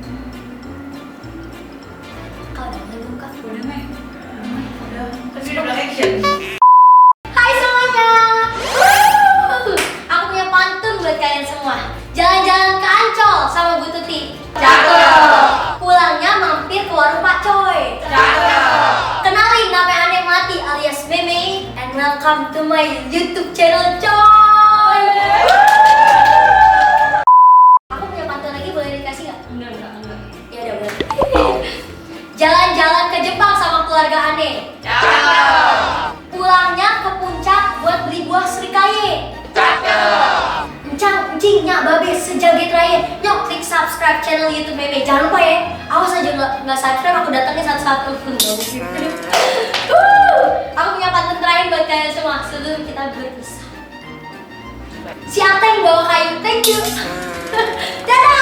Kau udah mulai belum, Kak? Udah, Mei. Udah. Kan dia udah bilang action. Hai semuanya. Aku punya pantun buat kalian semua. Jalan-jalan ke Ancol sama Bu Tuti. Cakep. Pulangnya mampir ke warung Pak Coy. Cakep. Kenalin, nama Ane Melati alias Meme. And welcome to my YouTube channel, coy. Aku punya pantun lagi, boleh dikasih nggak? Enggak. Ya udah boleh. Jalan-jalan ke Jepang sama keluarga Ane. Cakep. Pulangnya ke puncak buat beli buah serikaye. Cakep. Encing, nyak, babe, sejaget raya. Nyok, klik subscribe channel YouTube Meme. Jangan lupa ya. Awas aja nggak subscribe, aku datangnya satu-satu. Aku punya pantun terakhir buat kalian semua sebelum kita berpisah. Si Ata yang bawa kayu, thank you. Dadah.